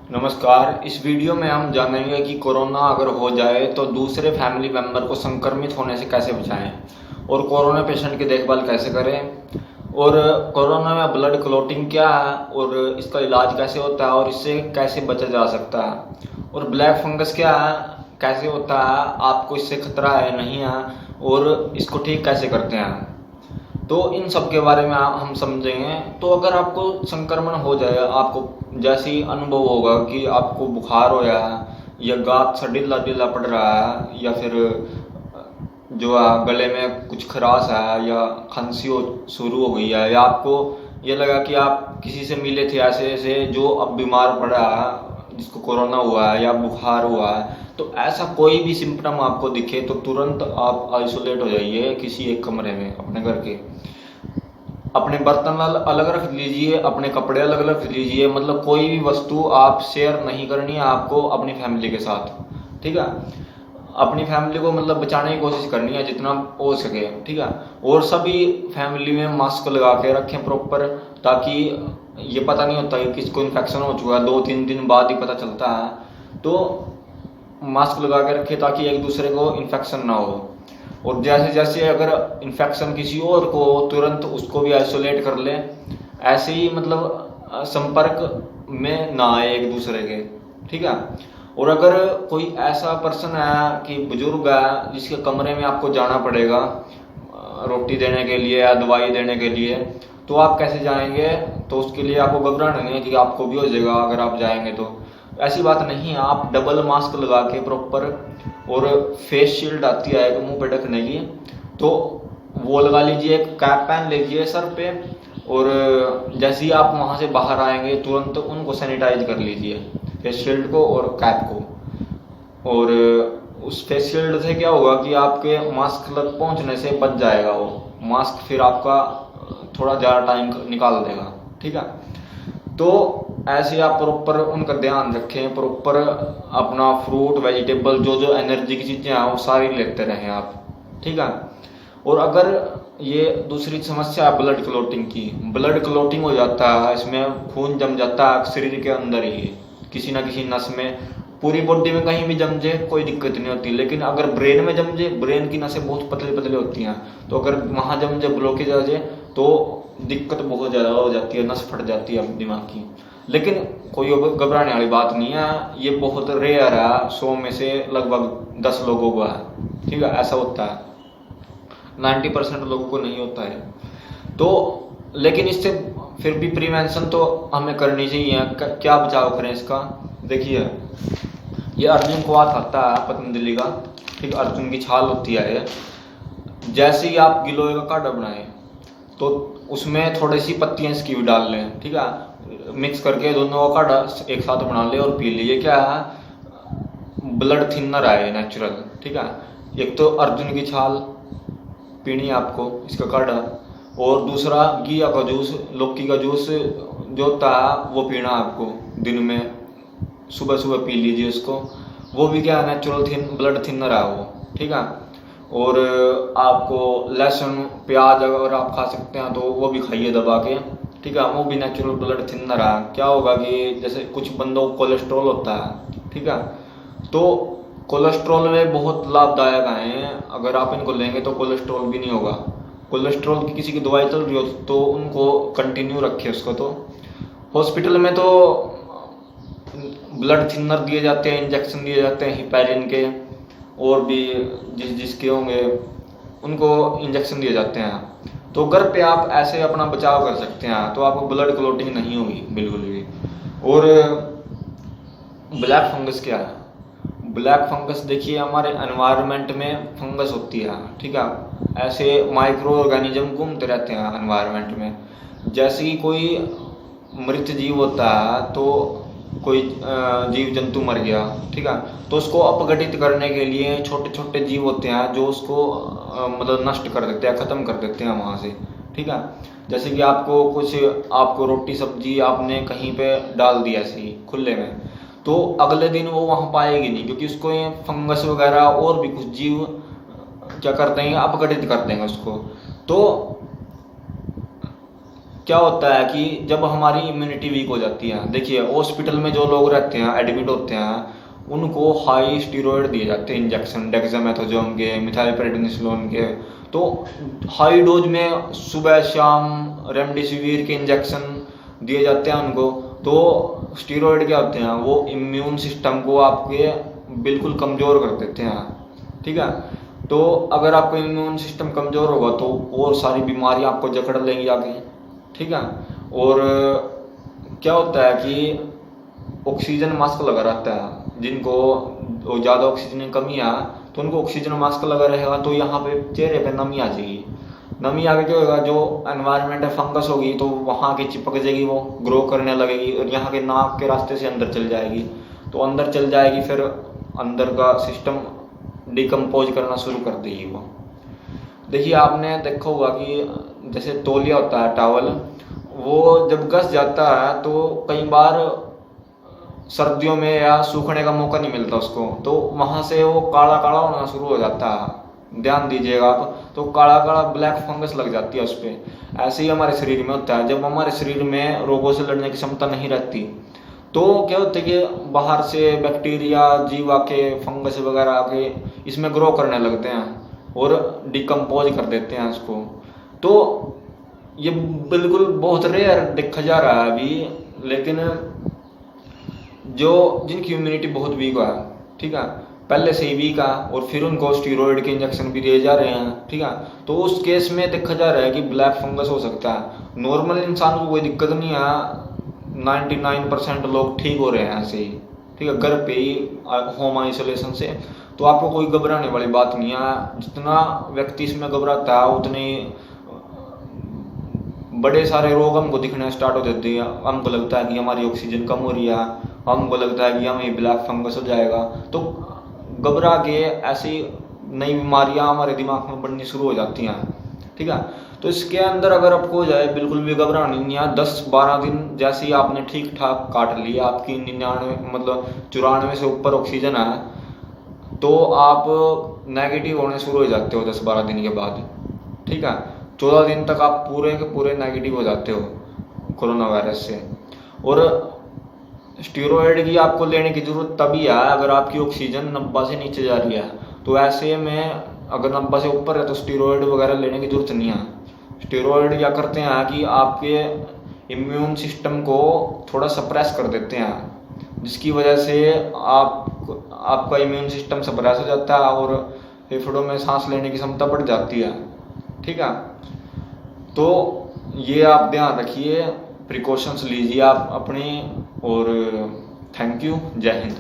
नमस्कार। इस वीडियो में हम जानेंगे कि कोरोना अगर हो जाए तो दूसरे फैमिली मेंबर को संक्रमित होने से कैसे बचाएं और कोरोना पेशेंट की देखभाल कैसे करें और कोरोना में ब्लड क्लॉटिंग क्या है और इसका इलाज कैसे होता है और इससे कैसे बचा जा सकता है और ब्लैक फंगस क्या है, कैसे होता है, आपको इससे खतरा है नहीं है और इसको ठीक कैसे करते हैं। तो इन सब के बारे में हम समझेंगे। तो अगर आपको संक्रमण हो जाए, आपको जैसे ही अनुभव होगा कि आपको बुखार हो या गात सा ढीला ढीला पड़ रहा है या फिर जो है गले में कुछ खराश है या खांसी हो शुरू हो गई है या आपको ये लगा कि आप किसी से मिले थे ऐसे ऐसे जो अब बीमार पड़ा है, जिसको कोरोना हुआ है या बुखार हुआ है, तो ऐसा कोई भी सिम्टम आपको दिखे तो तुरंत आप आइसोलेट हो जाइए किसी एक कमरे में अपने घर के। अपने बर्तन अलग रख लीजिए, अपने कपड़े अलग रख लीजिए, मतलब कोई भी वस्तु आप शेयर नहीं करनी है आपको अपनी फैमिली के साथ, ठीक है। अपनी फैमिली को मतलब बचाने की कोशिश करनी है जितना हो सके, ठीक है। और सभी फैमिली में मास्क लगा के रखें प्रॉपर, ताकि ये पता नहीं होता कि किसको इन्फेक्शन हो चुका है, 2-3 दिन बाद ही पता चलता है। तो मास्क लगा के रखें ताकि एक दूसरे को इन्फेक्शन ना हो। और जैसे जैसे अगर इन्फेक्शन किसी और को तुरंत उसको भी आइसोलेट कर ले, ऐसे ही मतलब संपर्क में ना आए एक दूसरे के, ठीक है। और अगर कोई ऐसा पर्सन है कि बुजुर्ग है जिसके कमरे में आपको जाना पड़ेगा रोटी देने के लिए या दवाई देने के लिए, तो आप कैसे जाएंगे। तो उसके लिए आपको घबराना नहीं है कि आपको भी हो जाएगा अगर आप जाएंगे, तो ऐसी बात नहीं है। आप डबल मास्क लगा के प्रॉपर, और फेस शील्ड आती है एक मुंह पे ढकने की, तो वो लगा लीजिए, कैप पहन लीजिए सर पे, और जैसे ही आप वहां से बाहर आएंगे तुरंत उनको सैनिटाइज कर लीजिए, फेस शील्ड को और कैप को। और उस फेस शील्ड से क्या होगा कि आपके मास्क तक पहुंचने से बच जाएगा वो मास्क, फिर आपका थोड़ा ज़्यादा टाइम निकाल देगा, ठीक है। तो ऐसे आप प्रॉपर उनका ध्यान रखें, प्रॉपर अपना फ्रूट वेजिटेबल जो जो एनर्जी की चीज़ें हैं वो सारी लेते रहें आप, ठीक है। और अगर ये दूसरी समस्या है ब्लड क्लॉटिंग की, ब्लड क्लॉटिंग हो जाता है, इसमें खून जम जाता है शरीर के अंदर ही किसी ना किसी नस में, पूरी बॉडी में कहीं भी जम जाए कोई दिक्कत नहीं होती, लेकिन अगर ब्रेन में जम जाए, ब्रेन की नसें बहुत पतली पतली होती हैं, तो अगर वहां जम जाए, ब्लॉकेज आ जाए तो दिक्कत बहुत ज़्यादा हो जाती है, नस फट जाती है दिमाग की। लेकिन कोई घबराने वाली बात नहीं है, ये बहुत रेयर है, 100 में से लगभग 10 लोगों को है, ठीक है। ऐसा होता है, 90% लोगों को नहीं होता है। तो लेकिन इससे फिर भी प्रिवेंशन तो हमें करनी चाहिए। क्या बचाव करें इसका, देखिए ये अर्जुन को आता है पतंजलि का, ठीक, अर्जुन की छाल होती है ये। जैसे ही आप गिलोय का काढ़ा बनाए तो उसमें थोड़ी सी पत्तियां इसकी भी डाल लें, ठीक है, मिक्स करके दोनों का काढ़ा एक साथ बना ले और पी लीजिए। क्या है, ब्लड थिनर है नेचुरल, ठीक है। एक तो अर्जुन की छाल पीनी है आपको, इसका काढ़ा, और दूसरा घिया का जूस, लौकी का जूस जो होता है वो पीना आपको दिन में, सुबह सुबह पी लीजिए उसको, वो भी क्या है नेचुरल ब्लड थिनर है वो, ठीक है। और आपको लहसुन प्याज अगर आप खा सकते हैं तो वो भी खाइए दबा के, ठीक है, वो भी नेचुरल ब्लड थिनर है। क्या होगा कि जैसे कुछ बंदों को कोलेस्ट्रॉल होता है, ठीक है, तो कोलेस्ट्रॉल में बहुत लाभदायक हैं, अगर आप इनको लेंगे तो कोलेस्ट्रॉल भी नहीं होगा। कोलेस्ट्रॉल की किसी की दवाई चल रही हो तो उनको कंटिन्यू रखें उसको। तो हॉस्पिटल में तो ब्लड थिनर दिए जाते हैं, इंजेक्शन दिए जाते हैं हिपैरिन के, और भी जिसके होंगे उनको इंजेक्शन दिए जाते हैं। तो घर पे आप ऐसे अपना बचाव कर सकते हैं, तो आपको ब्लड क्लॉटिंग नहीं होगी बिल्कुल भी। और ब्लैक फंगस क्या है, ब्लैक फंगस देखिए हमारे एनवायरनमेंट में फंगस होती है, ठीक है, ऐसे माइक्रो ऑर्गेनिज्म घूमते रहते हैं एनवायरनमेंट में। जैसे कि कोई मृत जीव होता है, तो कोई जीव जंतु मर गया, ठीक है, तो उसको अपघटित करने के लिए छोटे छोटे जीव होते हैं जो उसको मतलब नष्ट कर देते हैं, ख़त्म कर देते हैं वहाँ से, ठीक है। जैसे कि आपको रोटी सब्जी आपने कहीं पे डाल दी ऐसे ही खुले में, तो अगले दिन वो वहाँ पाएगी नहीं, क्योंकि उसको ये फंगस वगैरह और भी कुछ जीव क्या कर देंगे, अपघटित कर देंगे उसको। तो क्या होता है कि जब हमारी इम्यूनिटी वीक हो जाती है, देखिए हॉस्पिटल में जो लोग रहते हैं, एडमिट होते हैं, उनको हाई स्टीरॉयड दिए जाते हैं इंजेक्शन, डेक्सामेथासोन के, मिथाइलप्रेडनिसोलोन के। तो हाई डोज में सुबह शाम रेमडेसिविर के इंजेक्शन दिए जाते हैं उनको। तो स्टीरॉयड क्या होते हैं, वो इम्यून सिस्टम को आपके बिल्कुल कमज़ोर कर देते हैं, ठीक है। तो अगर आपका इम्यून सिस्टम कमज़ोर होगा तो और सारी बीमारियां आपको जकड़ लेंगी आगे, ठीक है। और क्या होता है कि ऑक्सीजन मास्क लगा रहता है, जिनको ज़्यादा ऑक्सीजन की कमी है तो उनको ऑक्सीजन मास्क लगा रहेगा, तो यहाँ पे चेहरे पे नमी आ जाएगी। नमी आगे क्या होगा, जो एनवायरनमेंट है फंगस होगी तो वहाँ की चिपक जाएगी, वो ग्रो करने लगेगी और यहाँ के नाक के रास्ते से अंदर चल जाएगी। तो अंदर चल जाएगी, फिर अंदर का सिस्टम डिकम्पोज करना शुरू कर देगी वो। देखिए आपने देखा होगा कि जैसे तौलिया होता है, टॉवल, वो जब घस जाता है तो कई बार सर्दियों में या सूखने का मौका नहीं मिलता उसको, तो वहाँ से वो काला काला होना शुरू हो जाता है, ध्यान दीजिएगा आप। तो काला काला ब्लैक फंगस लग जाती है उस पर। ऐसे ही हमारे शरीर में होता है, जब हमारे शरीर में रोगों से लड़ने की क्षमता नहीं रहती तो क्या होता है कि बाहर से बैक्टीरिया, जीव आके, फंगस वगैरह आके इसमें ग्रो करने लगते हैं और डिकम्पोज कर देते हैं इसको। तो ये बिल्कुल बहुत रेयर देखा जा रहा है अभी, लेकिन जो जिनकी इम्यूनिटी बहुत वीक है, ठीक है, पहले से ही वीक है और फिर उनको स्टीरॉयड के इंजेक्शन भी दिए जा रहे हैं, ठीक है, तो उस केस में देखा जा रहा है कि ब्लैक फंगस हो सकता है। नॉर्मल इंसान को कोई दिक्कत नहीं है, 99% लोग ठीक हो रहे हैं ऐसे ही, ठीक है, घर पे ही होम आइसोलेशन से। तो आपको कोई घबराने वाली बात नहीं है। जितना व्यक्ति इसमें घबराता है उतने बड़े सारे रोग हमको दिखने स्टार्ट हो जाते हैं। हमको लगता है कि हमारी ऑक्सीजन कम हो रही है, हमको लगता है कि हमें ब्लैक फंगस हो जाएगा, तो घबरा के ऐसी नई बीमारियां हमारे दिमाग में बढ़नी शुरू हो जाती हैं, ठीक है। तो इसके अंदर अगर आपको हो जाए, बिल्कुल भी घबराना नहीं है। 10-12 दिन जैसे ही आपने ठीक ठाक काट लिया, आपकी 99 मतलब 94 से ऊपर ऑक्सीजन है, तो आप नेगेटिव होने शुरू हो जाते हो 10-12 दिन के बाद, ठीक है। 14 दिन तक आप पूरे के पूरे नेगेटिव हो जाते हो कोरोना वायरस से। और स्टीरॉयड की आपको लेने की जरूरत तभी है अगर आपकी ऑक्सीजन 90 से नीचे जा रही है। तो ऐसे में अगर 90 से ऊपर है तो स्टीरॉयड वगैरह लेने की जरूरत नहीं है। स्टीरॉयड क्या करते हैं कि आपके इम्यून सिस्टम को थोड़ा सप्रेस कर देते हैं, जिसकी वजह से आपका इम्यून सिस्टम सप्रेस हो जाता है और फेफड़ों में सांस लेने की क्षमता बढ़ जाती है, ठीक है। तो ये आप ध्यान रखिए, प्रिकॉशंस लीजिए आप अपनी। और थैंक यू, जय हिंद।